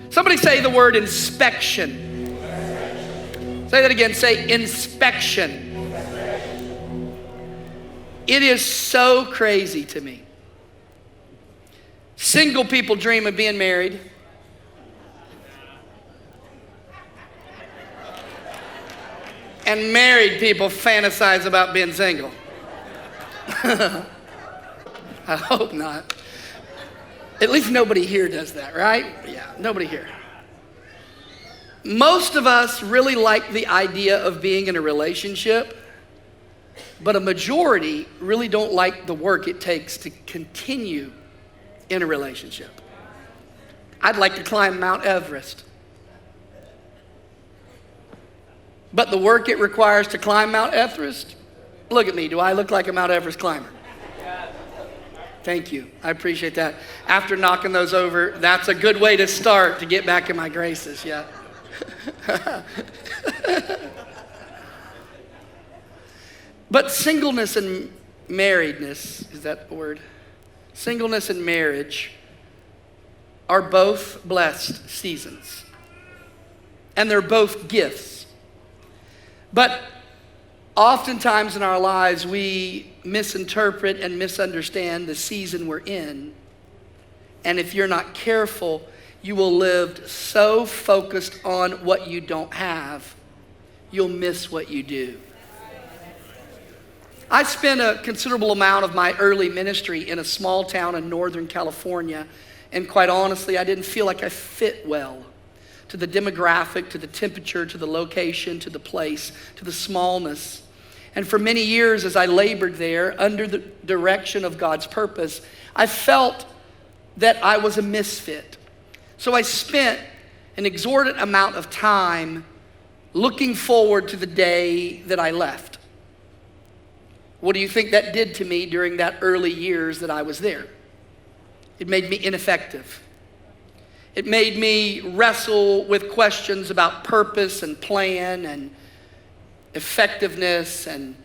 Somebody say the word inspection. Say that again, say inspection. It is so crazy to me. Single people dream of being married. And married people fantasize about being single. I hope not. At least nobody here does that, right? Yeah, nobody here. Most of us really like the idea of being in a relationship, but a majority really don't like the work it takes to continue in a relationship. I'd like to climb Mount Everest. But the work it requires to climb Mount Everest, look at me, do I look like a Mount Everest climber? Thank you, I appreciate that. After knocking those over, that's a good way to start to get back in my graces, yeah. But singleness and marriedness, is that the word? Singleness and marriage are both blessed seasons. And they're both gifts. But oftentimes in our lives, we misinterpret and misunderstand the season we're in. And if you're not careful, you will live so focused on what you don't have, you'll miss what you do. I spent a considerable amount of my early ministry in a small town in Northern California, and quite honestly, I didn't feel like I fit well to the demographic, to the temperature, to the location, to the place, to the smallness. And for many years as I labored there under the direction of God's purpose, I felt that I was a misfit. So I spent an exorbitant amount of time looking forward to the day that I left. What do you think that did to me during that early years that I was there? It made me ineffective. It made me wrestle with questions about purpose and plan and effectiveness and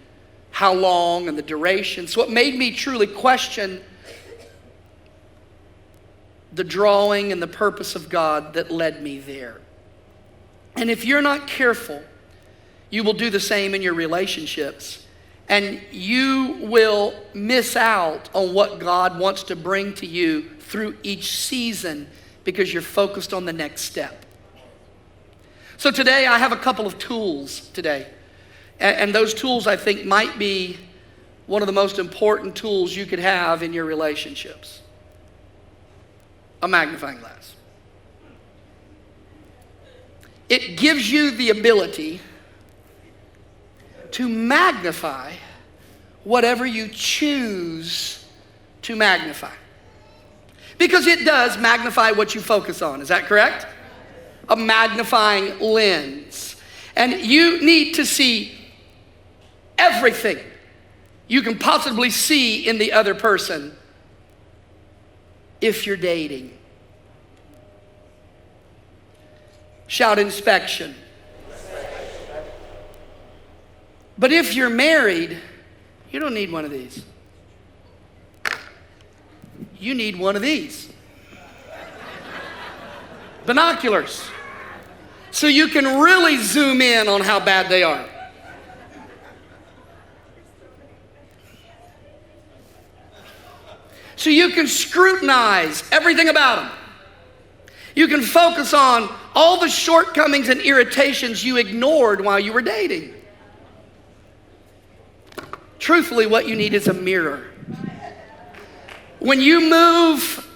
how long and the duration. So it made me truly question the drawing and the purpose of God that led me there. And if you're not careful, you will do the same in your relationships. And you will miss out on what God wants to bring to you through each season because you're focused on the next step. So today I have a couple of tools today. And those tools I think might be one of the most important tools you could have in your relationships. A magnifying glass. It gives you the ability to magnify whatever you choose to magnify. Because it does magnify what you focus on, is that correct? A magnifying lens. And you need to see everything you can possibly see in the other person if you're dating. Shout inspection. But if you're married, you don't need one of these. You need one of these. Binoculars. So you can really zoom in on how bad they are. So you can scrutinize everything about them. You can focus on all the shortcomings and irritations you ignored while you were dating. Truthfully, what you need is a mirror. When you move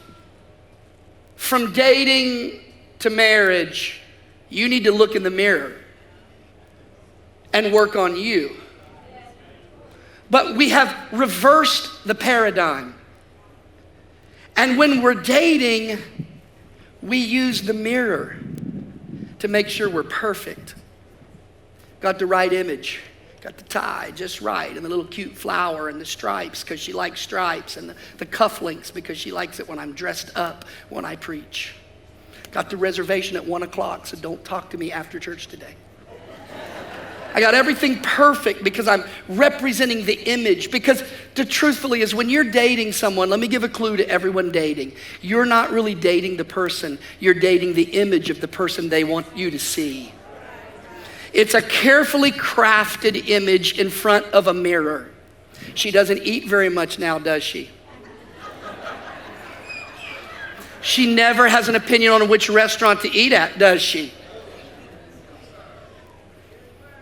from dating to marriage, you need to look in the mirror and work on you. But we have reversed the paradigm. And when we're dating, we use the mirror to make sure we're perfect. Got the right image, got the tie just right, and the little cute flower and the stripes because she likes stripes, and the cufflinks because she likes it when I'm dressed up when I preach. Got the reservation at 1 o'clock, so don't talk to me after church today. I got everything perfect because I'm representing the image. Because the truthfully is when you're dating someone, let me give a clue to everyone dating. You're not really dating the person. You're dating the image of the person they want you to see. It's a carefully crafted image in front of a mirror. She doesn't eat very much now, does she? She never has an opinion on which restaurant to eat at, does she?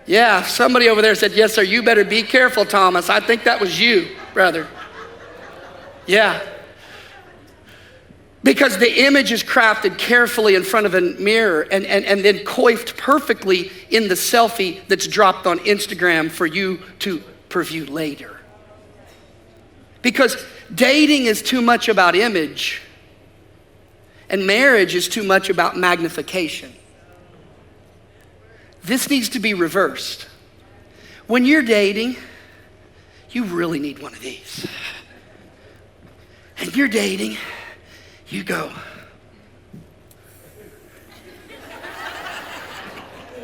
Yeah, somebody over there said, yes, sir, you better be careful, Thomas. I think that was you, brother. Yeah. Because the image is crafted carefully in front of a mirror and then coiffed perfectly in the selfie that's dropped on Instagram for you to preview later. Because dating is too much about image and marriage is too much about magnification. This needs to be reversed. When you're dating, you really need one of these. And you're dating, you go,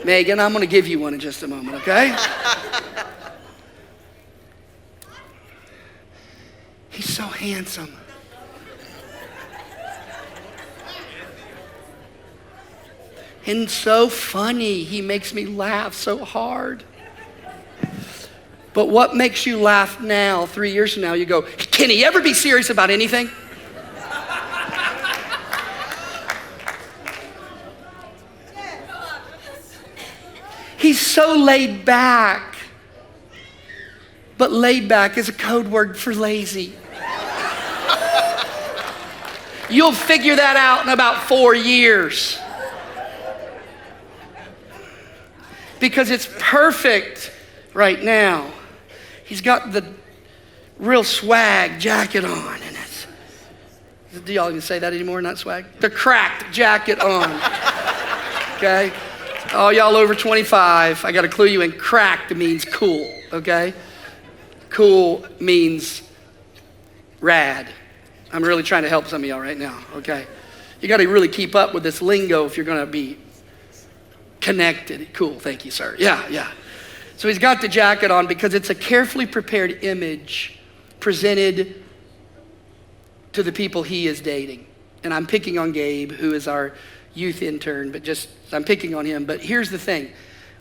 Megan, I'm gonna give you one in just a moment, okay? He's so handsome. And so funny. He makes me laugh so hard. But what makes you laugh now, 3 years from now, you go, can he ever be serious about anything? He's so laid back. But laid back is a code word for lazy. You'll figure that out in about 4 years. Because it's perfect right now. He's got the real swag jacket on. And do y'all even say that anymore, not swag? The cracked jacket on, okay? All y'all over 25, I gotta clue you in, cracked means cool, okay? Cool means rad. I'm really trying to help some of y'all right now, okay? You gotta really keep up with this lingo if you're gonna be connected. Cool, thank you, sir. Yeah. So he's got the jacket on because it's a carefully prepared image presented to the people he is dating. And I'm picking on Gabe, who is our youth intern, but I'm picking on him. But here's the thing.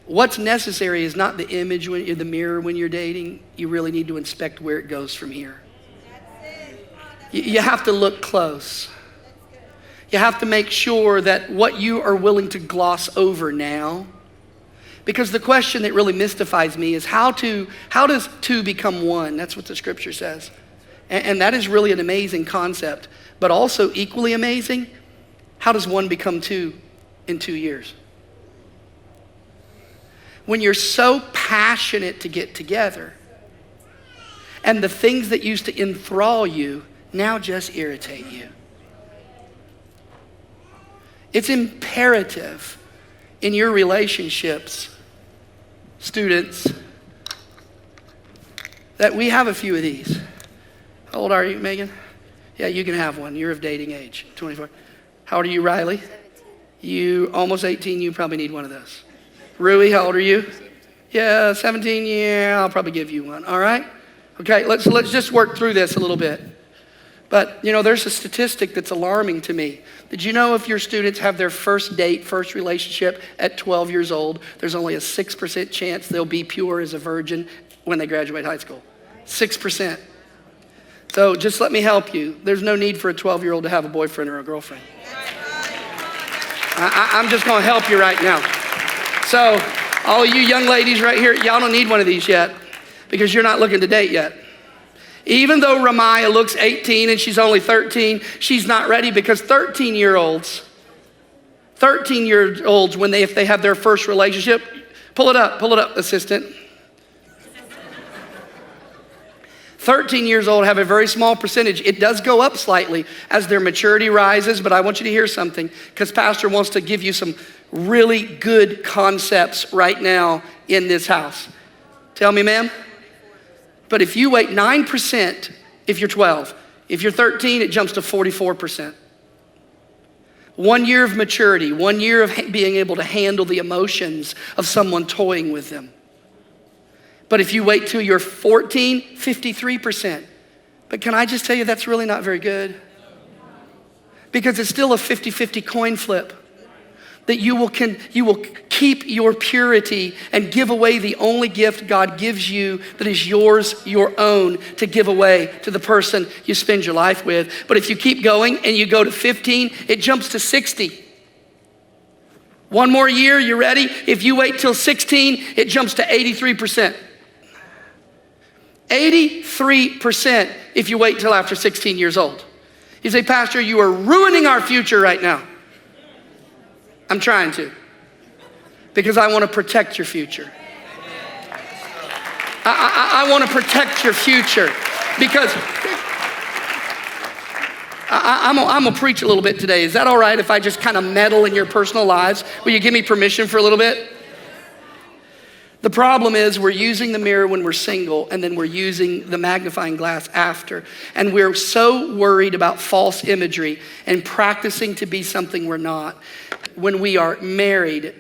What's necessary is not the image in the mirror when you're dating. You really need to inspect where it goes from here. You have to look close. You have to make sure that what you are willing to gloss over now, because the question that really mystifies me is how does two become one? That's what the scripture says. And that is really an amazing concept, but also equally amazing, how does one become two in 2 years? When you're so passionate to get together and the things that used to enthrall you now just irritate you. It's imperative in your relationships, students, that we have a few of these. How old are you, Megan? Yeah, you can have one. You're of dating age, 24. How old are you, Riley? 17. You almost 18, you probably need one of those. Rui, how old are you? 17. Yeah, 17, yeah, I'll probably give you one, all right? Okay, let's just work through this a little bit. But, there's a statistic that's alarming to me. Did you know if your students have their first date, first relationship at 12 years old, there's only a 6% chance they'll be pure as a virgin when they graduate high school? 6%. So just let me help you. There's no need for a 12-year-old to have a boyfriend or a girlfriend. I'm just going to help you right now. So all you young ladies right here, y'all don't need one of these yet because you're not looking to date yet. Even though Ramaya looks 18 and she's only 13, she's not ready because 13-year-olds, when if they have their first relationship, pull it up, assistant. 13 years old have a very small percentage. It does go up slightly as their maturity rises, but I want you to hear something because Pastor wants to give you some really good concepts right now in this house. Tell me, ma'am. But if you wait 9%, if you're 12, if you're 13, it jumps to 44%. 1 year of maturity, 1 year of being able to handle the emotions of someone toying with them. But if you wait till you're 14, 53%. But can I just tell you that's really not very good? Because it's still a 50-50 coin flip. That you will keep your purity and give away the only gift God gives you that is yours, your own, to give away to the person you spend your life with. But if you keep going and you go to 15, it jumps to 60. One more year, you ready? If you wait till 16, it jumps to 83%. 83% if you wait till after 16 years old. You say, Pastor, you are ruining our future right now. I'm trying to, because I want to protect your future. I want to protect your future because I'm gonna preach a little bit today. Is that all right if I just kind of meddle in your personal lives? Will you give me permission for a little bit? The problem is we're using the mirror when we're single, and then we're using the magnifying glass after. And we're so worried about false imagery and practicing to be something we're not. When we are married,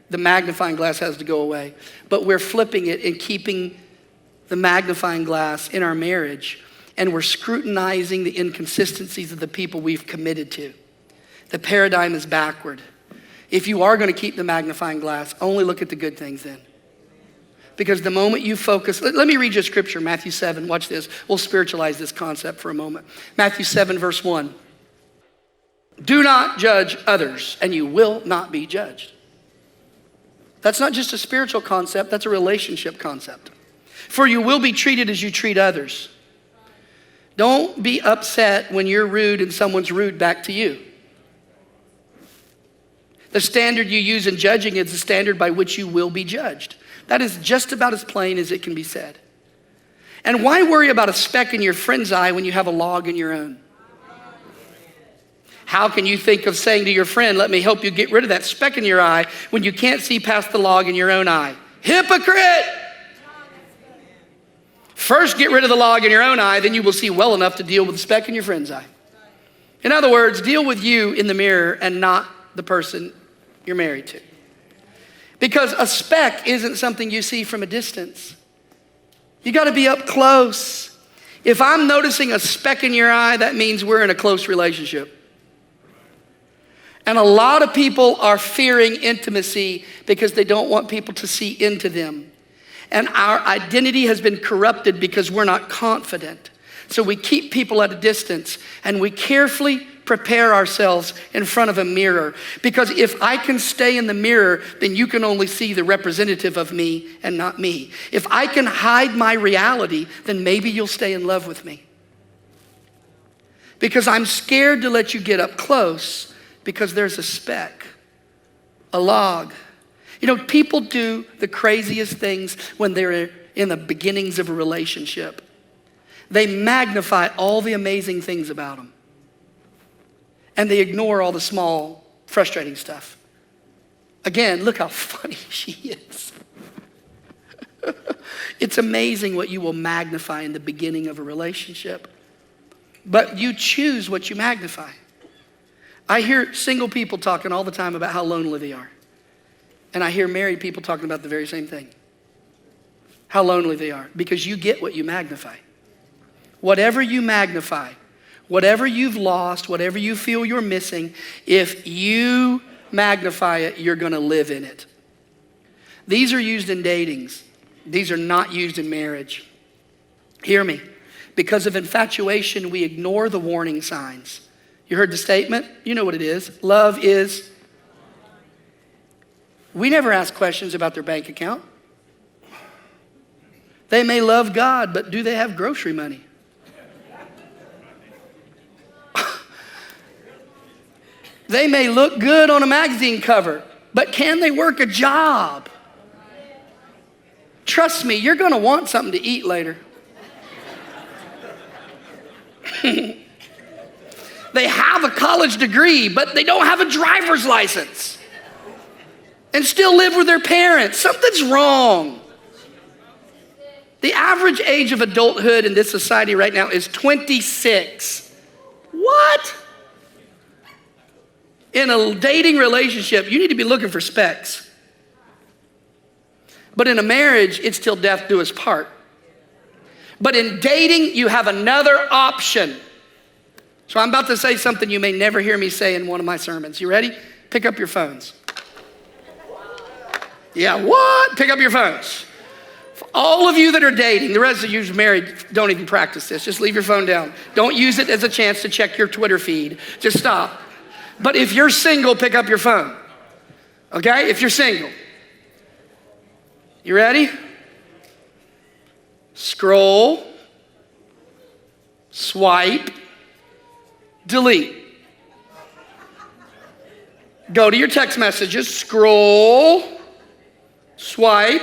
the magnifying glass has to go away. But we're flipping it and keeping the magnifying glass in our marriage. And we're scrutinizing the inconsistencies of the people we've committed to. The paradigm is backward. If you are going to keep the magnifying glass, only look at the good things then. Because the moment you focus, let me read you a scripture, Matthew 7, watch this. We'll spiritualize this concept for a moment. Matthew 7, verse 1. Do not judge others, and you will not be judged. That's not just a spiritual concept, that's a relationship concept. For you will be treated as you treat others. Don't be upset when you're rude and someone's rude back to you. The standard you use in judging is the standard by which you will be judged. That is just about as plain as it can be said. And why worry about a speck in your friend's eye when you have a log in your own? How can you think of saying to your friend, let me help you get rid of that speck in your eye when you can't see past the log in your own eye? Hypocrite! First get rid of the log in your own eye, then you will see well enough to deal with the speck in your friend's eye. In other words, deal with you in the mirror and not the person you're married to. Because a speck isn't something you see from a distance. You got to be up close. If I'm noticing a speck in your eye, that means we're in a close relationship. And a lot of people are fearing intimacy because they don't want people to see into them. And our identity has been corrupted because we're not confident. So we keep people at a distance and we carefully prepare ourselves in front of a mirror. Because if I can stay in the mirror, then you can only see the representative of me and not me. If I can hide my reality, then maybe you'll stay in love with me. Because I'm scared to let you get up close because there's a speck, a log. You know, people do the craziest things when they're in the beginnings of a relationship. They magnify all the amazing things about them. And they ignore all the small, frustrating stuff. Again, look how funny she is. It's amazing what you will magnify in the beginning of a relationship. But you choose what you magnify. I hear single people talking all the time about how lonely they are. And I hear married people talking about the very same thing. How lonely they are. Because you get what you magnify. Whatever you magnify, whatever you've lost, whatever you feel you're missing, if you magnify it, you're going to live in it. These are used in datings. These are not used in marriage. Hear me. Because of infatuation, we ignore the warning signs. You heard the statement? You know what it is. Love is. We never ask questions about their bank account. They may love God, but do they have grocery money? They may look good on a magazine cover, but can they work a job? Trust me, you're going to want something to eat later. They have a college degree, but they don't have a driver's license and still live with their parents. Something's wrong. The average age of adulthood in this society right now is 26. What? In a dating relationship, you need to be looking for specs. But in a marriage, it's till death do us part. But in dating, you have another option. So I'm about to say something you may never hear me say in one of my sermons. You ready? Pick up your phones. Yeah, what? Pick up your phones. For all of you that are dating, the rest of you who's married, don't even practice this. Just leave your phone down. Don't use it as a chance to check your Twitter feed. Just stop. But if you're single, pick up your phone. Okay? If you're single. You ready? Scroll, swipe, delete. Go to your text messages, scroll, swipe,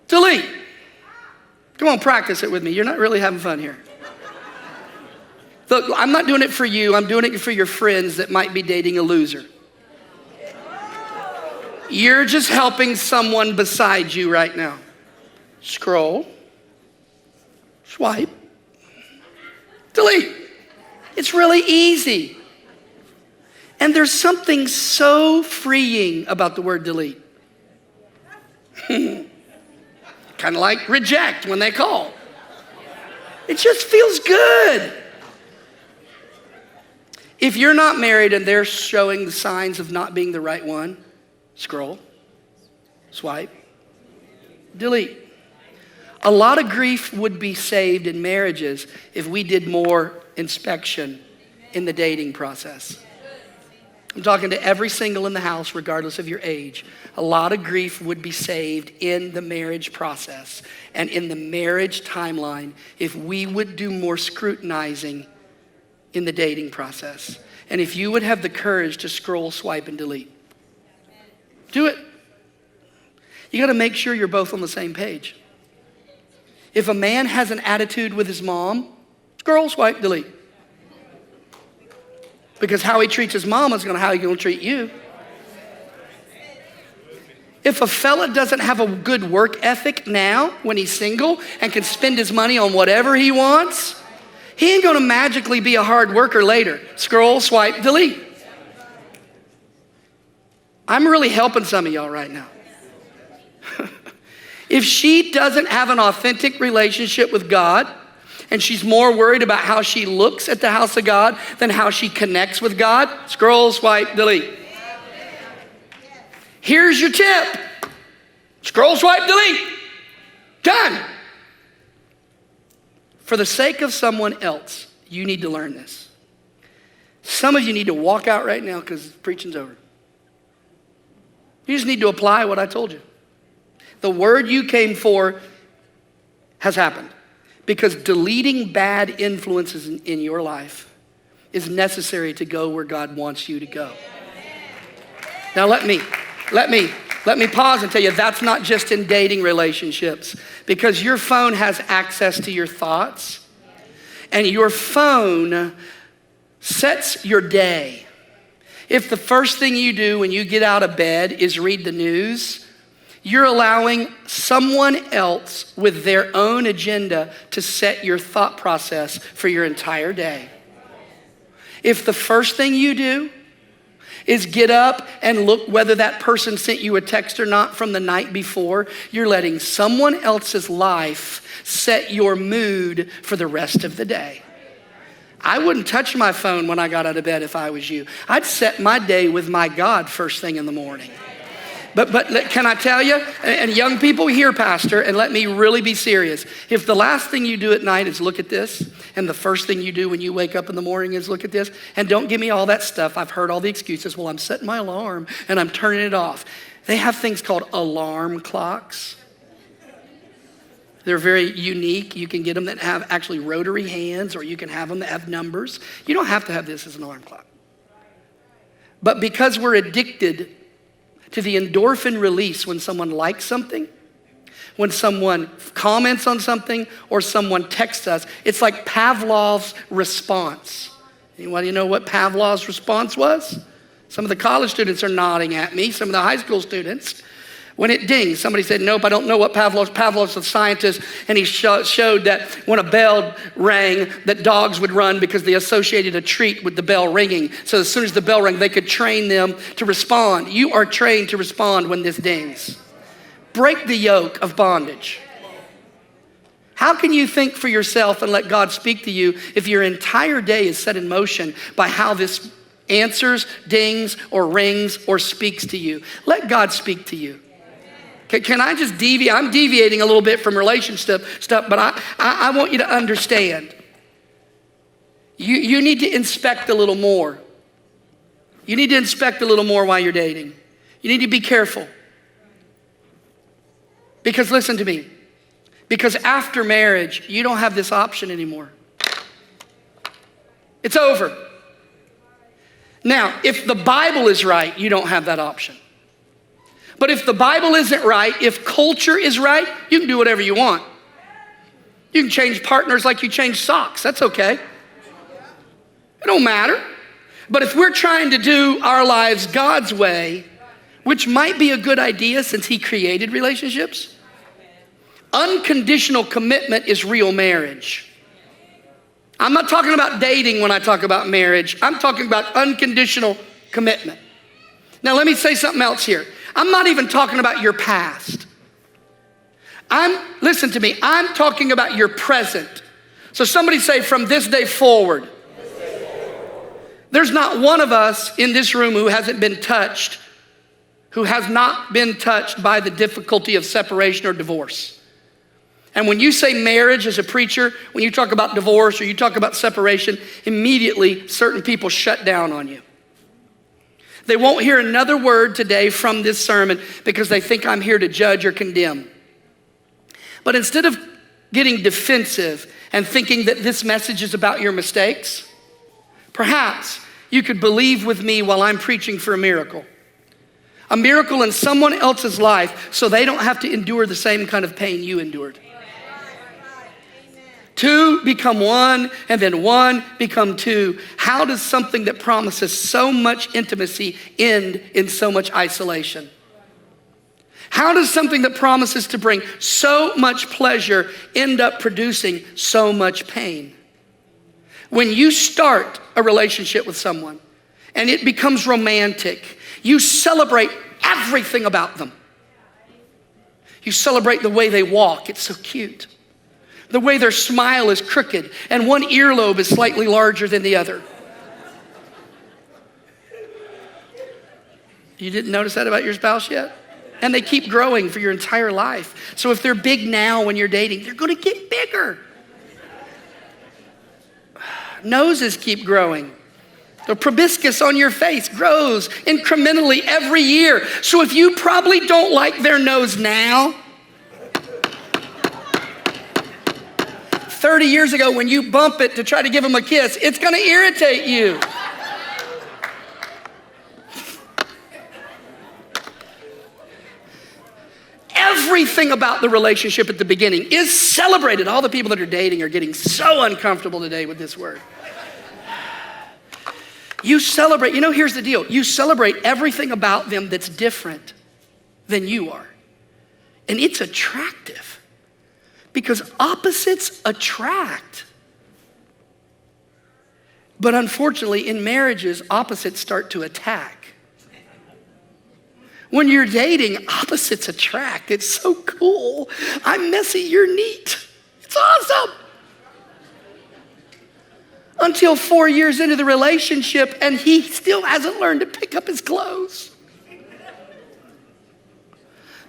delete. Come on, practice it with me. You're not really having fun here. Look, I'm not doing it for you. I'm doing it for your friends that might be dating a loser. You're just helping someone beside you right now. Scroll, swipe, delete. It's really easy. And there's something so freeing about the word delete. Kind of like reject when they call. It just feels good. If you're not married and they're showing the signs of not being the right one, scroll, swipe, delete. A lot of grief would be saved in marriages if we did more inspection in the dating process. I'm talking to every single in the house, regardless of your age. A lot of grief would be saved in the marriage process and in the marriage timeline if we would do more scrutinizing in the dating process. And if you would have the courage to scroll, swipe, and delete. Do it. You got to make sure you're both on the same page. If a man has an attitude with his mom, scroll, swipe, delete. Because how he treats his mom is how he's going to treat you. If a fella doesn't have a good work ethic now when he's single and can spend his money on whatever he wants, he ain't going to magically be a hard worker later. Scroll, swipe, delete. I'm really helping some of y'all right now. If she doesn't have an authentic relationship with God, and she's more worried about how she looks at the house of God than how she connects with God, scroll, swipe, delete. Here's your tip. Scroll, swipe, delete. Done. For the sake of someone else, you need to learn this. Some of you need to walk out right now because preaching's over. You just need to apply what I told you. The word you came for has happened because deleting bad influences in your life is necessary to go where God wants you to go. Now let me pause and tell you that's not just in dating relationships, because your phone has access to your thoughts and your phone sets your day. If the first thing you do when you get out of bed is read the news, you're allowing someone else with their own agenda to set your thought process for your entire day. If the first thing you do is get up and look whether that person sent you a text or not from the night before, you're letting someone else's life set your mood for the rest of the day. I wouldn't touch my phone when I got out of bed if I was you. I'd set my day with my God first thing in the morning. But can I tell you, and young people hear, Pastor, and let me really be serious. If the last thing you do at night is look at this, and the first thing you do when you wake up in the morning is look at this, and don't give me all that stuff. I've heard all the excuses. Well, I'm setting my alarm and I'm turning it off. They have things called alarm clocks. They're very unique. You can get them that have actually rotary hands, or you can have them that have numbers. You don't have to have this as an alarm clock. But because we're addicted to the endorphin release when someone likes something, when someone comments on something, or someone texts us, it's like Pavlov's response. Anybody know what Pavlov's response was? Some of the college students are nodding at me, some of the high school students. When it dings, somebody said, nope, I don't know what Pavlov's a scientist, and he showed that when a bell rang, that dogs would run because they associated a treat with the bell ringing. So as soon as the bell rang, they could train them to respond. You are trained to respond when this dings. break the yoke of bondage. How can you think for yourself and let God speak to you if your entire day is set in motion by how this answers, dings, or rings, or speaks to you? Let God speak to you. Can I just deviate? I'm deviating a little bit from relationship stuff, but I want you to understand. You need to inspect a little more. You need to inspect a little more while you're dating. You need to be careful. Because listen to me. Because after marriage, you don't have this option anymore. It's over. Now, if the Bible is right, you don't have that option. But if the Bible isn't right, if culture is right, you can do whatever you want. You can change partners like you change socks. That's okay. It don't matter. But if we're trying to do our lives God's way, which might be a good idea since He created relationships, unconditional commitment is real marriage. I'm not talking about dating when I talk about marriage. I'm talking about unconditional commitment. Now let me say something else here. I'm not even talking about your past. Listen to me, I'm talking about your present. So somebody say, from this day forward. There's not one of us in this room who hasn't been touched, who has not been touched by the difficulty of separation or divorce. And when you say marriage as a preacher, when you talk about divorce or you talk about separation, immediately certain people shut down on you. They won't hear another word today from this sermon because they think I'm here to judge or condemn. But instead of getting defensive and thinking that this message is about your mistakes, perhaps you could believe with me while I'm preaching for a miracle. A miracle in someone else's life so they don't have to endure the same kind of pain you endured. Two become one, and then one become two. How does something that promises so much intimacy end in so much isolation? How does something that promises to bring so much pleasure end up producing so much pain? When you start a relationship with someone and it becomes romantic, you celebrate everything about them. You celebrate the way they walk. It's so cute. The way their smile is crooked and one earlobe is slightly larger than the other. You didn't notice that about your spouse yet? And they keep growing for your entire life. So if they're big now when you're dating, they're going to get bigger. Noses keep growing. The proboscis on your face grows incrementally every year. So if you probably don't like their nose now, 30 years ago when you bump it to try to give them a kiss, it's going to irritate you. Everything about the relationship at the beginning is celebrated. All the people that are dating are getting so uncomfortable today with this word. You celebrate, here's the deal. You celebrate everything about them that's different than you are. And it's attractive because opposites attract. But unfortunately, in marriages, opposites start to attack. When you're dating, opposites attract. It's so cool. I'm messy, you're neat. It's awesome. Until 4 years into the relationship and he still hasn't learned to pick up his clothes.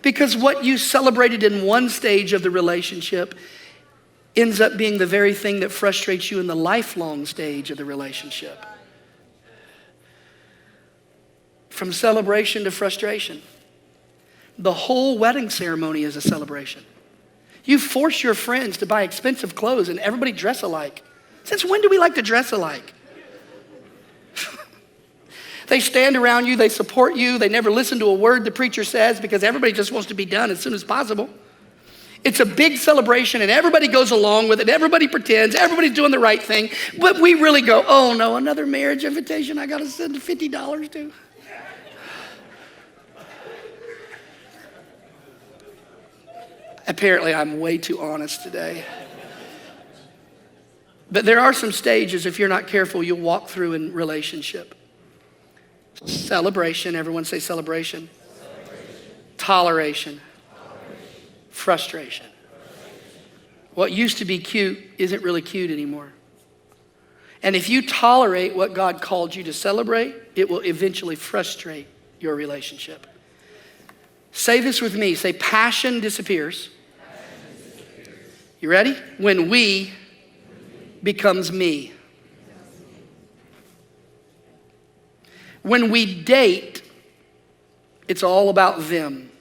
Because what you celebrated in one stage of the relationship ends up being the very thing that frustrates you in the lifelong stage of the relationship. From celebration to frustration. The whole wedding ceremony is a celebration. You force your friends to buy expensive clothes and everybody dress alike. Since when do we like to dress alike? They stand around you, they support you, they never listen to a word the preacher says because everybody just wants to be done as soon as possible. It's a big celebration and everybody goes along with it. Everybody pretends, everybody's doing the right thing. But we really go, oh no, another marriage invitation I gotta send $50 to. Apparently I'm way too honest today. But there are some stages, if you're not careful, you'll walk through in relationship. Celebration, everyone say celebration. Toleration. frustration. What used to be cute isn't really cute anymore. And if you tolerate what God called you to celebrate, it will eventually frustrate your relationship. Say this with me. Say, passion disappears. You ready? When we becomes me. When we date, it's all about them.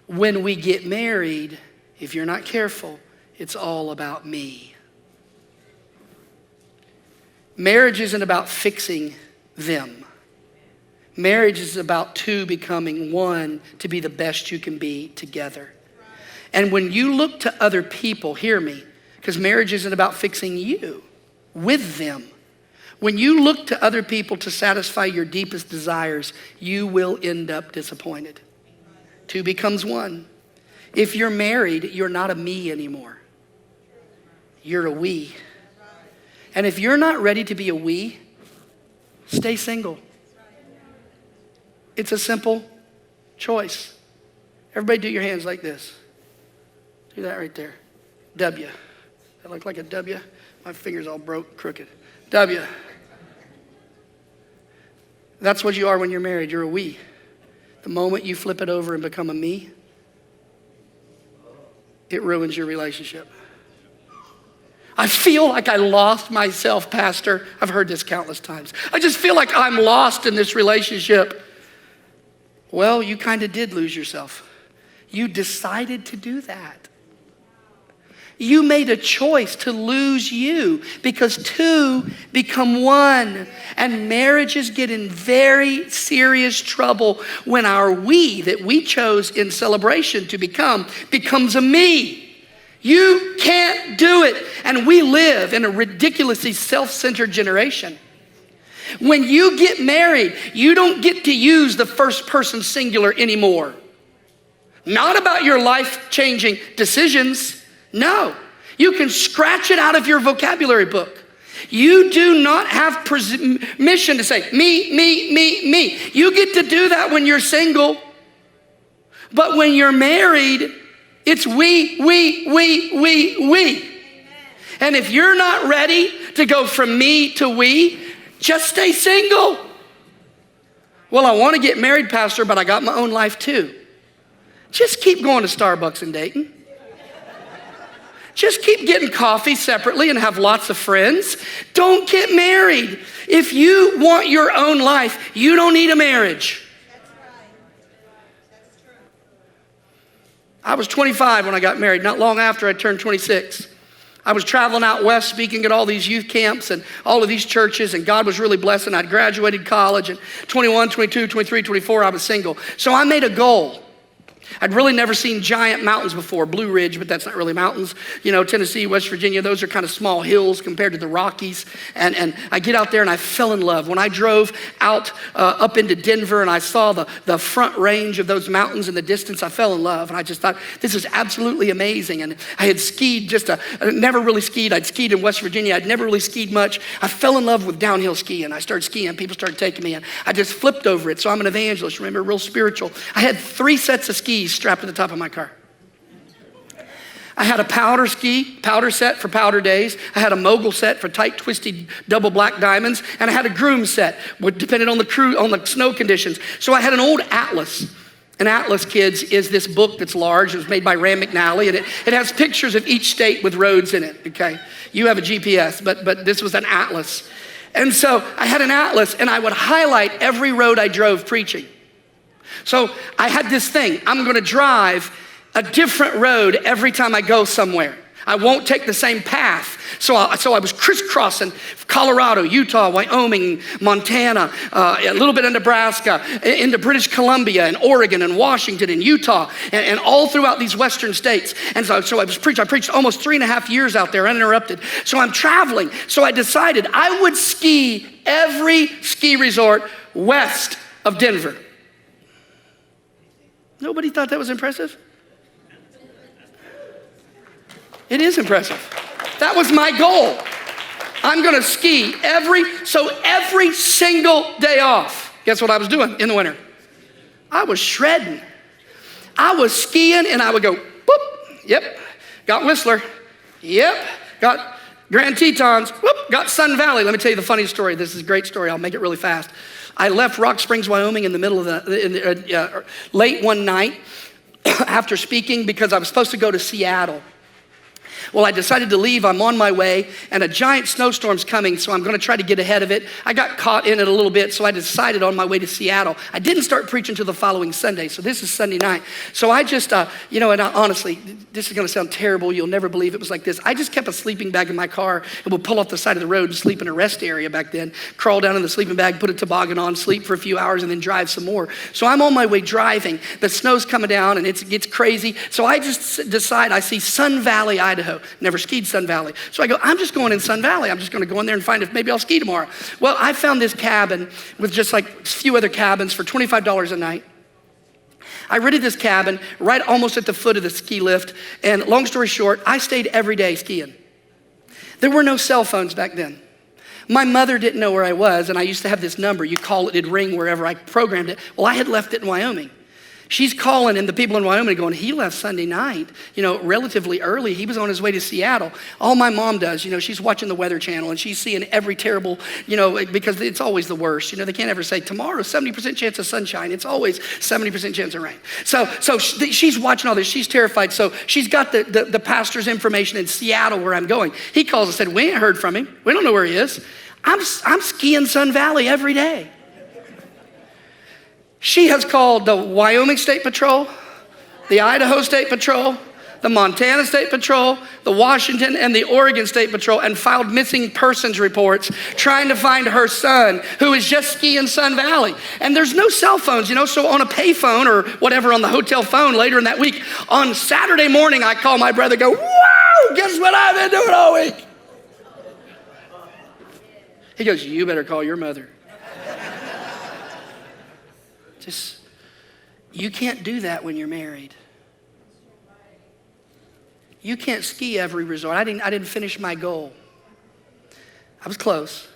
When we get married, if you're not careful, it's all about me. Marriage isn't about fixing them. Marriage is about two becoming one to be the best you can be together. And when you look to other people, hear me, because marriage isn't about fixing you with them. When you look to other people to satisfy your deepest desires, you will end up disappointed. Two becomes one. If you're married, you're not a me anymore. You're a we. And if you're not ready to be a we, stay single. It's a simple choice. Everybody do your hands like this. Do that right there. W. That look like a W? My finger's all broke, crooked. W. That's what you are when you're married. You're a we. The moment you flip it over and become a me, it ruins your relationship. I feel like I lost myself, Pastor. I've heard this countless times. I just feel like I'm lost in this relationship. Well, you kind of did lose yourself. You decided to do that. You made a choice to lose you because two become one. And marriages get in very serious trouble when our we that we chose in celebration to become becomes a me. You can't do it. And we live in a ridiculously self-centered generation. When you get married, you don't get to use the first person singular anymore. Not about your life-changing decisions. No. You can scratch it out of your vocabulary book. You do not have permission to say, me, me, me, me. You get to do that when you're single. But when you're married, it's we. And if you're not ready to go from me to we, just stay single. Well, I want to get married, Pastor, but I got my own life too. Just keep going to Starbucks in Dayton. Just keep getting coffee separately and have lots of friends. Don't get married. If you want your own life, you don't need a marriage. That's right. That's true. I was 25 when I got married, not long after I turned 26. I was traveling out west speaking at all these youth camps and all of these churches, and God was really blessing. I'd graduated college, and 21, 22, 23, 24, I was single. So I made a goal. I'd really never seen giant mountains before. Blue Ridge, but that's not really mountains. You know, Tennessee, West Virginia, those are kind of small hills compared to the Rockies. And I get out there and I fell in love. When I drove out up into Denver and I saw the front range of those mountains in the distance, I fell in love. And I just thought, this is absolutely amazing. And I had skied never really skied. I'd skied in West Virginia. I'd never really skied much. I fell in love with downhill skiing. I started skiing. People started taking me. And I just flipped over it. So I'm an evangelist, remember, real spiritual. I had 3 sets of skis strapped to the top of my car. I had a powder set for powder days. I had a mogul set for tight, twisty, double black diamonds. And I had a groom set, depending on the snow conditions. So I had an old atlas. An atlas, kids, is this book that's large. It was made by Rand McNally, and it has pictures of each state with roads in it, okay? You have a GPS, but this was an atlas. And so I had an atlas, and I would highlight every road I drove preaching. So I had this thing, I'm gonna drive a different road every time I go somewhere. I won't take the same path. So I was crisscrossing Colorado, Utah, Wyoming, Montana, a little bit of Nebraska, into British Columbia and Oregon and Washington and Utah, and all throughout these western states. And so I preached almost 3.5 years out there uninterrupted. So I'm traveling. So I decided I would ski every ski resort west of Denver. Nobody thought that was impressive? It is impressive. That was my goal. I'm gonna ski every single day off. Guess what I was doing in the winter? I was shredding. I was skiing and I would go, boop, yep, got Whistler, yep, got Grand Tetons, whoop, got Sun Valley. Let me tell you the funny story. This is a great story. I'll make it really fast. I left Rock Springs, Wyoming in the middle of late one night after speaking because I was supposed to go to Seattle. Well, I decided to leave. I'm on my way, and a giant snowstorm's coming, so I'm going to try to get ahead of it. I got caught in it a little bit, so I decided on my way to Seattle. I didn't start preaching until the following Sunday, so this is Sunday night. So I just, honestly, this is going to sound terrible. You'll never believe it was like this. I just kept a sleeping bag in my car and would pull off the side of the road and sleep in a rest area back then, crawl down in the sleeping bag, put a toboggan on, sleep for a few hours, and then drive some more. So I'm on my way driving. The snow's coming down, and it gets crazy. So I just decide I see Sun Valley, Idaho. Never skied Sun Valley. So I go, I'm just going in Sun Valley. I'm just going to go in there and find if maybe I'll ski tomorrow. Well, I found this cabin with just like a few other cabins for $25 a night. I rented this cabin right almost at the foot of the ski lift. And long story short, I stayed every day skiing. There were no cell phones back then. My mother didn't know where I was, and I used to have this number. You call it, it'd ring wherever I programmed it. Well, I had left it in Wyoming. She's calling, and the people in Wyoming going, he left Sunday night, relatively early. He was on his way to Seattle. All my mom does, she's watching the Weather Channel, and she's seeing every terrible, because it's always the worst. They can't ever say, tomorrow, 70% chance of sunshine. It's always 70% chance of rain. So she's watching all this. She's terrified. So she's got the pastor's information in Seattle where I'm going. He calls and said, we ain't heard from him. We don't know where he is. I'm skiing Sun Valley every day. She has called the Wyoming State Patrol, the Idaho State Patrol, the Montana State Patrol, the Washington and the Oregon State Patrol, and filed missing persons reports trying to find her son who is just skiing Sun Valley. And there's no cell phones, so on a pay phone or whatever on the hotel phone later in that week, on Saturday morning, I call my brother, go, whoa, guess what I've been doing all week? He goes, you better call your mother. You can't do that when you're married. You can't ski every resort. I didn't finish my goal. I was close.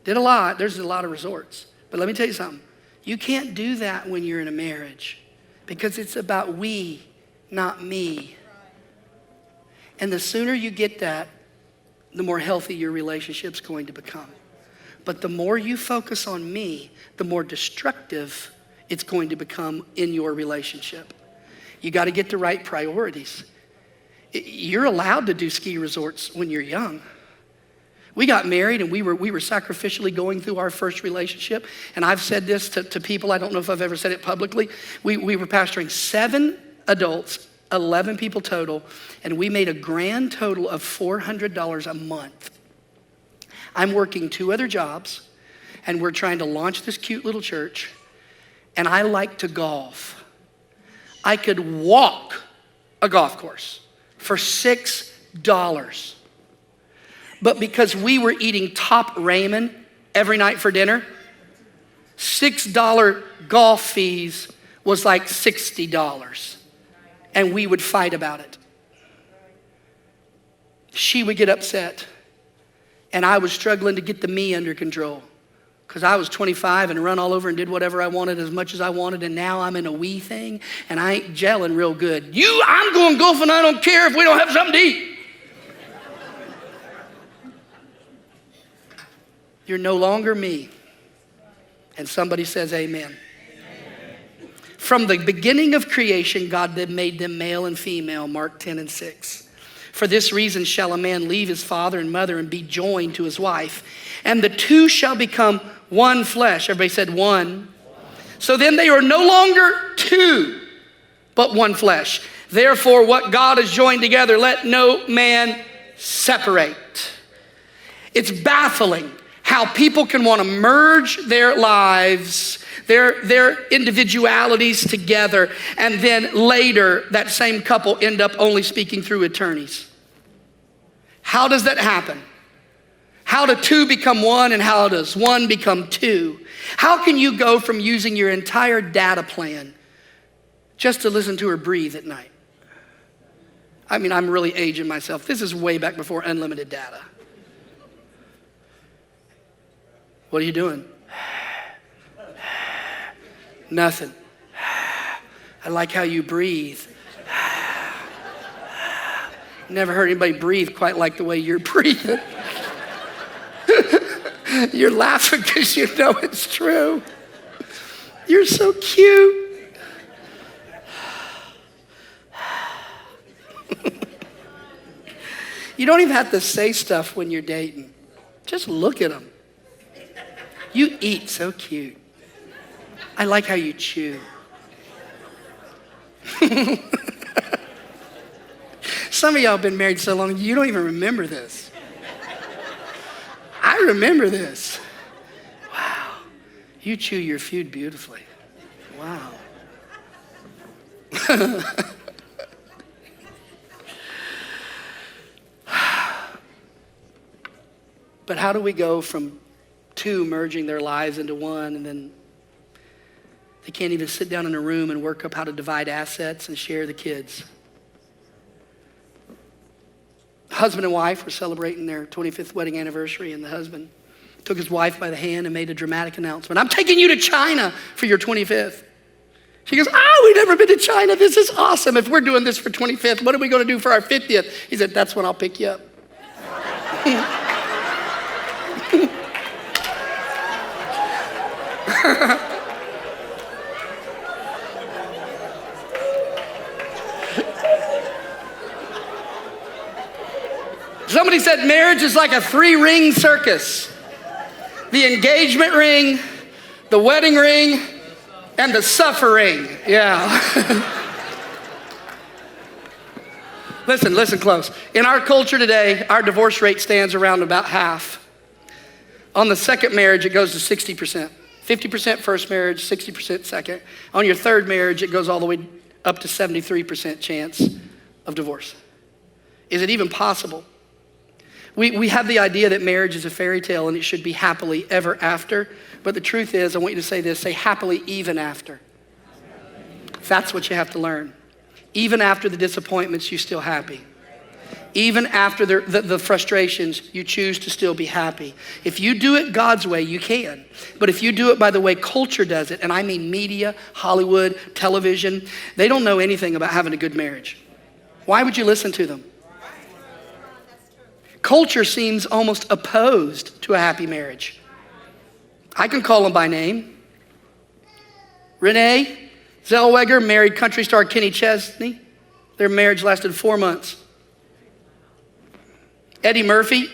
Did a lot. There's a lot of resorts. But let me tell you something. You can't do that when you're in a marriage because it's about we, not me. And the sooner you get that, the more healthy your relationship's going to become. But the more you focus on me, the more destructive it's going to become in your relationship. You got to get the right priorities. You're allowed to do ski resorts when you're young. We got married and we were sacrificially going through our first relationship. And I've said this to people, I don't know if I've ever said it publicly. We were pastoring 7 adults, 11 people total, and we made a grand total of $400 a month. I'm working 2 other jobs, and we're trying to launch this cute little church. And I like to golf. I could walk a golf course for $6. But because we were eating top ramen every night for dinner, $6 golf fees was like $60. And we would fight about it. She would get upset. And I was struggling to get the me under control. Because I was 25 and run all over and did whatever I wanted as much as I wanted, and now I'm in a we thing, and I ain't gelling real good. I'm going golfing, I don't care if we don't have something to eat. You're no longer me. And somebody says amen. Amen. From the beginning of creation, God made them male and female, Mark 10:6. For this reason shall a man leave his father and mother and be joined to his wife, and the two shall become one flesh. Everybody said one. So then they are no longer two, but one flesh. Therefore, what God has joined together, let no man separate. It's baffling how people can want to merge their lives, their individualities together, and then later that same couple end up only speaking through attorneys. How does that happen? How do 2 become 1 and how does 1 become 2? How can you go from using your entire data plan just to listen to her breathe at night? I mean, I'm really aging myself. This is way back before unlimited data. What are you doing? Nothing. I like how you breathe. Never heard anybody breathe quite like the way you're breathing. You're laughing because you know it's true. You're so cute. You don't even have to say stuff when you're dating. Just look at them. You eat so cute. I like how you chew. Some of y'all have been married so long, you don't even remember this. I remember this. Wow. You chew your food beautifully. Wow. But how do we go from two merging their lives into one, and then they can't even sit down in a room and work up how to divide assets and share the kids? Husband and wife were celebrating their 25th wedding anniversary, and the husband took his wife by the hand and made a dramatic announcement. I'm taking you to China for your 25th. She goes, we've never been to China. This is awesome. If we're doing this for 25th, what are we going to do for our 50th? He said, that's when I'll pick you up. Somebody said marriage is like a 3-ring circus. The engagement ring, the wedding ring, and the suffering. Yeah. Listen close. In our culture today, our divorce rate stands around about half. On the second marriage, it goes to 60%. 50% first marriage, 60% second. On your third marriage, it goes all the way up to 73% chance of divorce. Is it even possible? We have the idea that marriage is a fairy tale and it should be happily ever after. But the truth is, I want you to say this, say happily even after. That's what you have to learn. Even after the disappointments, you're still happy. Even after the frustrations, you choose to still be happy. If you do it God's way, you can. But if you do it by the way culture does it, and I mean media, Hollywood, television, they don't know anything about having a good marriage. Why would you listen to them? Culture seems almost opposed to a happy marriage. I can call them by name. Renee Zellweger married country star Kenny Chesney. Their marriage lasted 4 months. Eddie Murphy,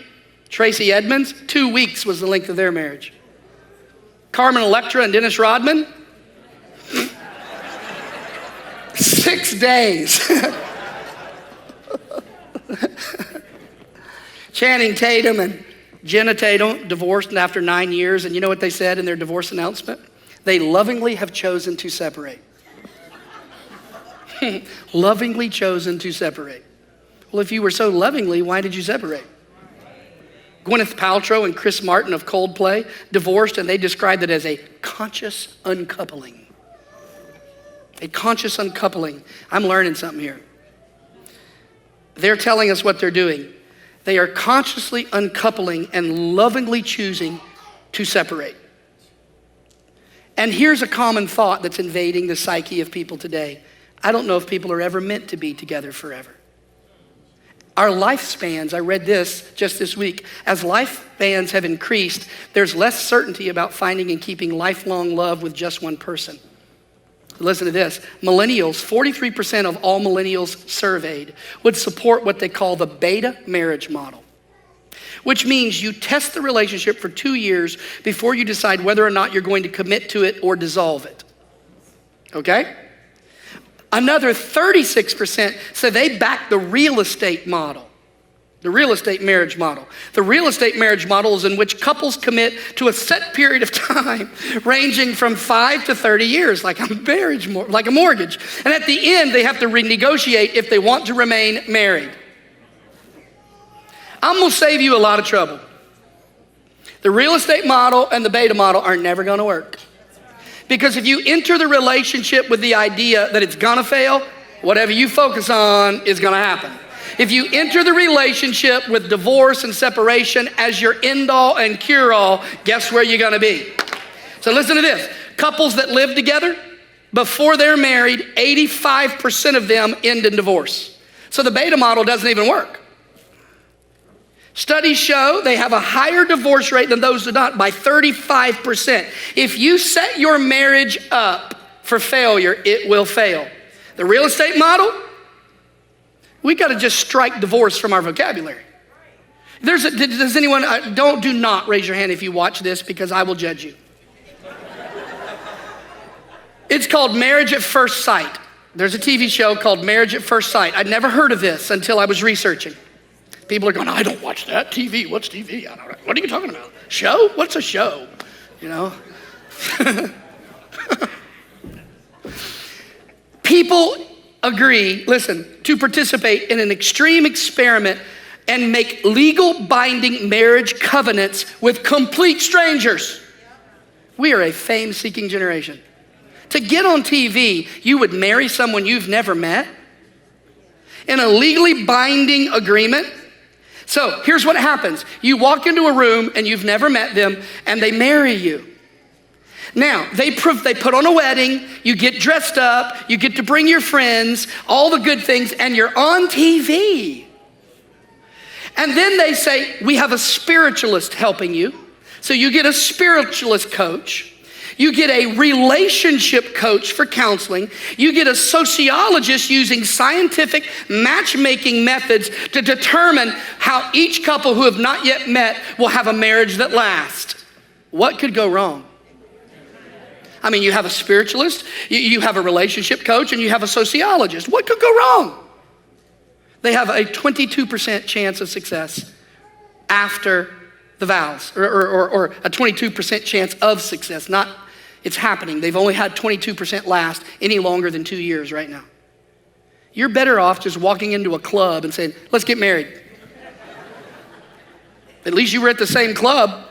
Tracy Edmonds, 2 weeks was the length of their marriage. Carmen Electra and Dennis Rodman, 6 days. Channing Tatum and Jenna Tatum divorced after 9 years, and you know what they said in their divorce announcement? They lovingly have chosen to separate. Lovingly chosen to separate. Well, if you were so lovingly, why did you separate? Gwyneth Paltrow and Chris Martin of Coldplay divorced, and they described it as a conscious uncoupling. A conscious uncoupling. I'm learning something here. They're telling us what they're doing. They are consciously uncoupling and lovingly choosing to separate. And here's a common thought that's invading the psyche of people today. I don't know if people are ever meant to be together forever. Our lifespans, I read this just this week, as lifespans have increased, there's less certainty about finding and keeping lifelong love with just one person. Listen to this. Millennials, 43% of all millennials surveyed would support what they call the beta marriage model, which means you test the relationship for 2 years before you decide whether or not you're going to commit to it or dissolve it. Okay? Another 36% said they back the real estate model. The real estate marriage model. The real estate marriage model is in which couples commit to a set period of time ranging from 5 to 30 years, like a marriage, like a mortgage. And at the end, they have to renegotiate if they want to remain married. I'm gonna save you a lot of trouble. The real estate model and the beta model are never gonna work. Because if you enter the relationship with the idea that it's gonna fail, whatever you focus on is gonna happen. If you enter the relationship with divorce and separation as your end-all and cure-all, guess where you're gonna be? So listen to this. Couples that live together before they're married, 85% of them end in divorce. So the beta model doesn't even work. Studies show they have a higher divorce rate than those who don't by 35%. If you set your marriage up for failure, it will fail. The real estate model, we got to just strike divorce from our vocabulary. Does anyone, do not raise your hand if you watch this because I will judge you. It's called Marriage at First Sight. There's a TV show called Marriage at First Sight. I'd never heard of this until I was researching. People are going, I don't watch that TV. What's TV? I don't know. What are you talking about? Show? What's a show? You know? People agree, listen, to participate in an extreme experiment and make legal binding marriage covenants with complete strangers. We are a fame-seeking generation. To get on TV, you would marry someone you've never met in a legally binding agreement. So here's what happens. You walk into a room and you've never met them and they marry you. Now, they put on a wedding, you get dressed up, you get to bring your friends, all the good things, and you're on TV. And then they say, we have a spiritualist helping you. So you get a spiritualist coach. You get a relationship coach for counseling. You get a sociologist using scientific matchmaking methods to determine how each couple who have not yet met will have a marriage that lasts. What could go wrong? I mean, you have a spiritualist, you have a relationship coach, and you have a sociologist. What could go wrong? They have a 22% chance of success after the vows, or a 22% chance of success. Not, it's happening. They've only had 22% last any longer than 2 years right now. You're better off just walking into a club and saying, let's get married. At least you were at the same club.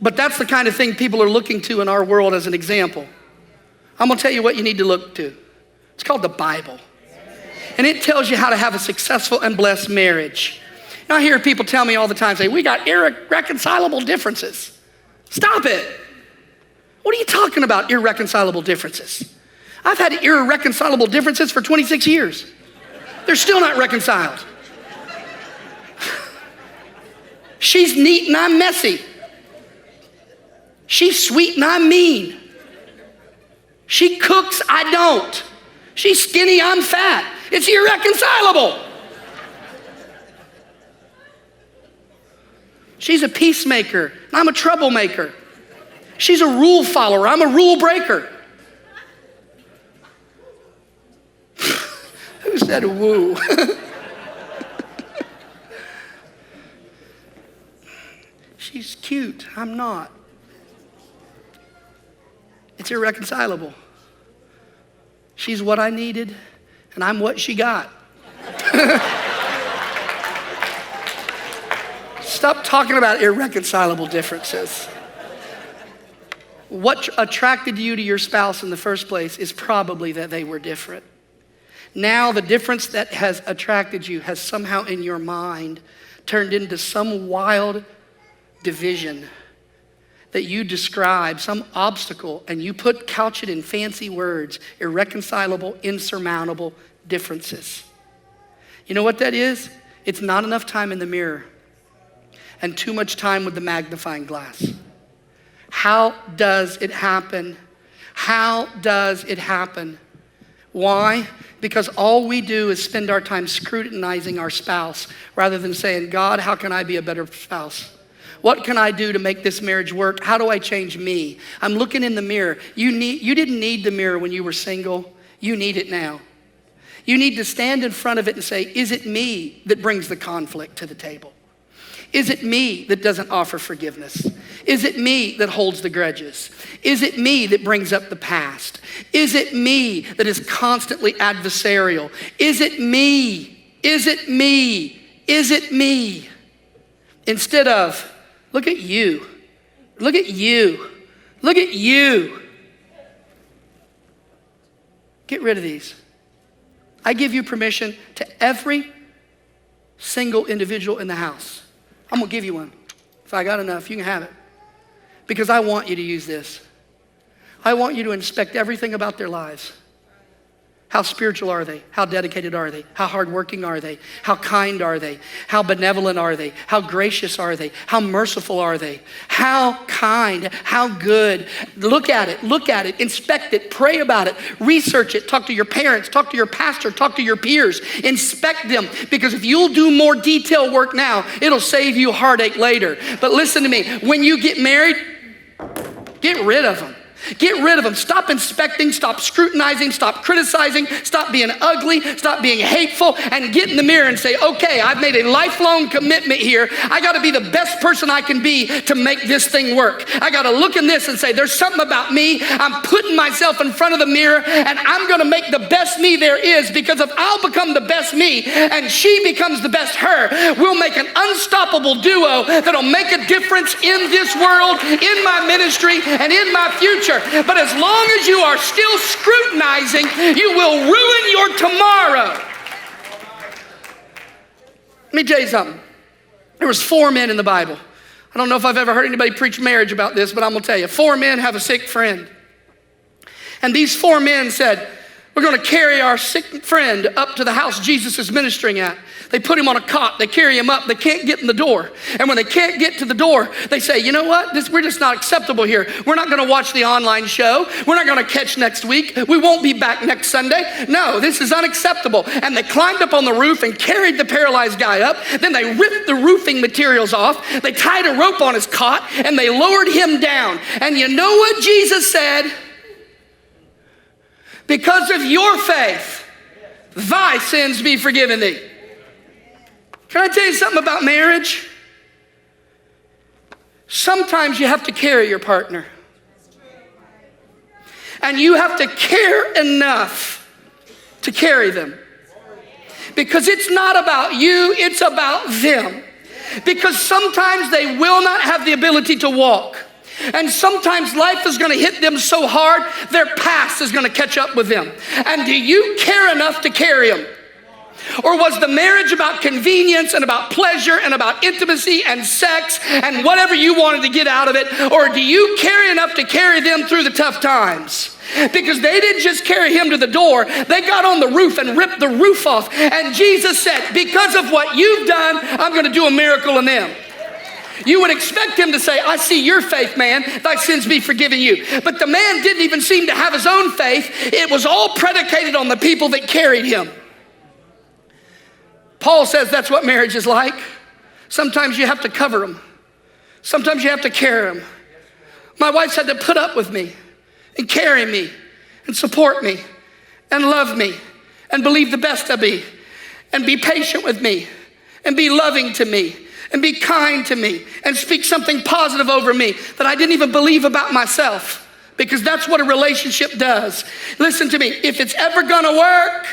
But that's the kind of thing people are looking to in our world as an example. I'm gonna tell you what you need to look to. It's called the Bible. And it tells you how to have a successful and blessed marriage. Now I hear people tell me all the time, say, we got irreconcilable differences. Stop it. What are you talking about, irreconcilable differences? I've had irreconcilable differences for 26 years. They're still not reconciled. She's neat and I'm messy. She's sweet and I'm mean. She cooks, I don't. She's skinny, I'm fat. It's irreconcilable. She's a peacemaker, and I'm a troublemaker. She's a rule follower, I'm a rule breaker. Who said woo? She's cute, I'm not. It's irreconcilable. She's what I needed, and I'm what she got. Stop talking about irreconcilable differences. What attracted you to your spouse in the first place is probably that they were different. Now the difference that has attracted you has somehow in your mind turned into some wild division that you describe, some obstacle, and you couch it in fancy words, irreconcilable, insurmountable differences. You know what that is? It's not enough time in the mirror and too much time with the magnifying glass. How does it happen? How does it happen? Why? Because all we do is spend our time scrutinizing our spouse rather than saying, God, how can I be a better spouse? What can I do to make this marriage work? How do I change me? I'm looking in the mirror. You didn't need the mirror when you were single. You need it now. You need to stand in front of it and say, is it me that brings the conflict to the table? Is it me that doesn't offer forgiveness? Is it me that holds the grudges? Is it me that brings up the past? Is it me that is constantly adversarial? Is it me? Is it me? Is it me? Instead of, look at you. Look at you. Look at you. Get rid of these. I give you permission to every single individual in the house. I'm gonna give you one. If I got enough, you can have it. Because I want you to use this. I want you to inspect everything about their lives. How spiritual are they? How dedicated are they? How hardworking are they? How kind are they? How benevolent are they? How gracious are they? How merciful are they? How kind? How good? Look at it, inspect it, pray about it, research it, talk to your parents, talk to your pastor, talk to your peers, inspect them, because if you'll do more detail work now, it'll save you heartache later. But listen to me, when you get married, get rid of them. Get rid of them. Stop inspecting, stop scrutinizing, stop criticizing, stop being ugly, stop being hateful, and get in the mirror and say, okay, I've made a lifelong commitment here. I got to be the best person I can be to make this thing work. I got to look in this and say, there's something about me. I'm putting myself in front of the mirror, and I'm going to make the best me there is, because if I'll become the best me and she becomes the best her, we'll make an unstoppable duo that'll make a difference in this world, in my ministry, and in my future. But as long as you are still scrutinizing, you will ruin your tomorrow. Let me tell you something. There was 4 men in the Bible. I don't know if I've ever heard anybody preach marriage about this, but I'm going to tell you. 4 men have a sick friend. And these 4 men said, we're going to carry our sick friend up to the house Jesus is ministering at. They put him on a cot. They carry him up. They can't get in the door. And when they can't get to the door, they say, you know what? We're just not acceptable here. We're not going to watch the online show. We're not going to catch next week. We won't be back next Sunday. No, this is unacceptable. And they climbed up on the roof and carried the paralyzed guy up. Then they ripped the roofing materials off. They tied a rope on his cot and they lowered him down. And you know what Jesus said? Because of your faith, thy sins be forgiven thee. Can I tell you something about marriage? Sometimes you have to carry your partner. And you have to care enough to carry them. Because it's not about you, it's about them. Because sometimes they will not have the ability to walk. And sometimes life is going to hit them so hard, their past is going to catch up with them. And do you care enough to carry them? Or was the marriage about convenience and about pleasure and about intimacy and sex and whatever you wanted to get out of it? Or do you care enough to carry them through the tough times? Because they didn't just carry him to the door. They got on the roof and ripped the roof off. And Jesus said, because of what you've done, I'm going to do a miracle in them. You would expect him to say, I see your faith, man. Thy sins be forgiven you. But the man didn't even seem to have his own faith. It was all predicated on the people that carried him. Paul says that's what marriage is like. Sometimes you have to cover them. Sometimes you have to carry them. My wife's had to put up with me and carry me and support me and love me and believe the best of me and be patient with me and be loving to me and be kind to me and speak something positive over me that I didn't even believe about myself, because that's what a relationship does. Listen to me, if it's ever gonna work,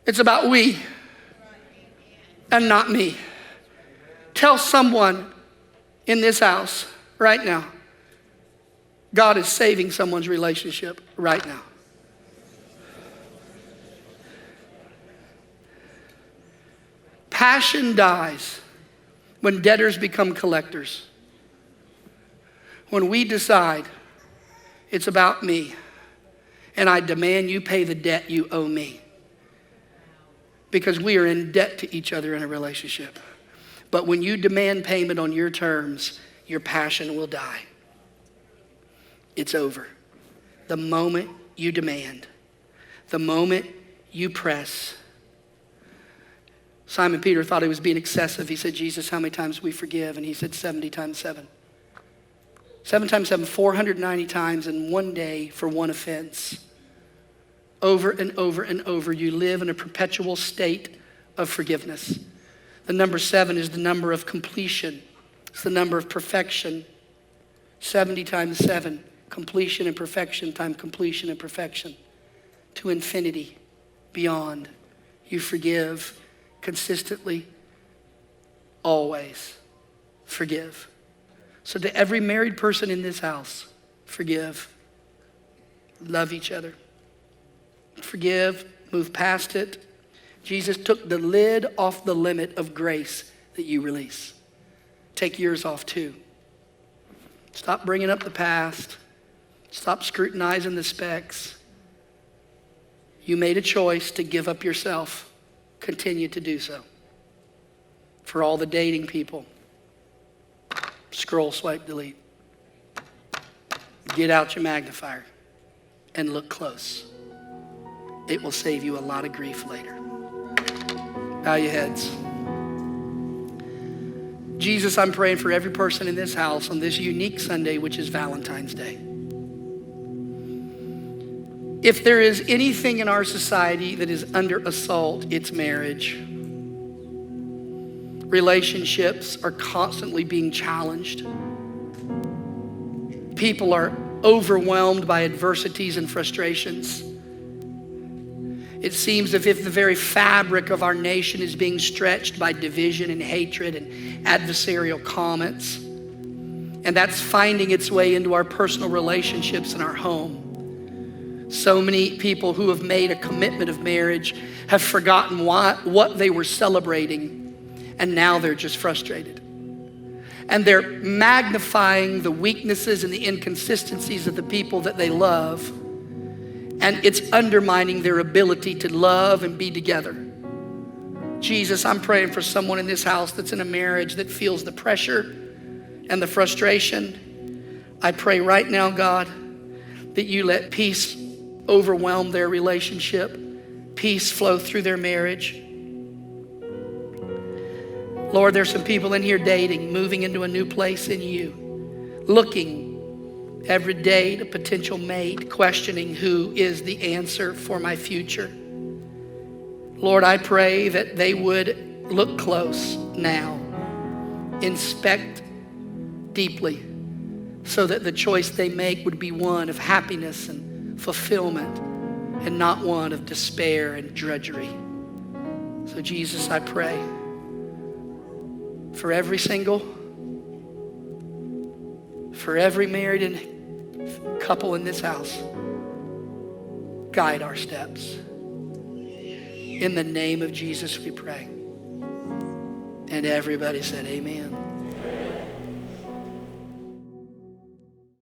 it's about we and not me. Tell someone in this house right now, God is saving someone's relationship right now. Passion dies when debtors become collectors. When we decide it's about me and I demand you pay the debt you owe me. Because we are in debt to each other in a relationship. But when you demand payment on your terms, your passion will die. It's over. The moment you demand, the moment you press. Simon Peter thought he was being excessive. He said, Jesus, how many times we forgive? And he said 70 times 7. 7 times 7, 490 times in one day for one offense. Over and over and over, you live in a perpetual state of forgiveness. The number 7 is the number of completion. It's the number of perfection. 70 times 7, completion and perfection times completion and perfection. To infinity, beyond. You forgive consistently, always. Forgive. So to every married person in this house, forgive. Love each other. Forgive, move past it. Jesus took the lid off the limit of grace that you release. Take yours off too. Stop bringing up the past. Stop scrutinizing the specs. You made a choice to give up yourself. Continue to do so. For all the dating people, scroll, swipe, delete. Get out your magnifier and look close. It will save you a lot of grief later. Bow your heads. Jesus, I'm praying for every person in this house on this unique Sunday, which is Valentine's Day. If there is anything in our society that is under assault, it's marriage. Relationships are constantly being challenged. People are overwhelmed by adversities and frustrations. It seems as if the very fabric of our nation is being stretched by division and hatred and adversarial comments. And that's finding its way into our personal relationships in our home. So many people who have made a commitment of marriage have forgotten what they were celebrating, and now they're just frustrated. And they're magnifying the weaknesses and the inconsistencies of the people that they love, and it's undermining their ability to love and be together. Jesus, I'm praying for someone in this house that's in a marriage that feels the pressure and the frustration. I pray right now, God, that you let peace overwhelm their relationship, peace flow through their marriage. Lord, there's some people in here dating, moving into a new place in you, looking every day to potential mate, questioning who is the answer for my future. Lord, I pray that they would look close now, inspect deeply, so that the choice they make would be one of happiness and fulfillment and not one of despair and drudgery. So Jesus, I pray for every single, for every married and couple in this house, guide our steps. In the name of Jesus we pray. And everybody said amen.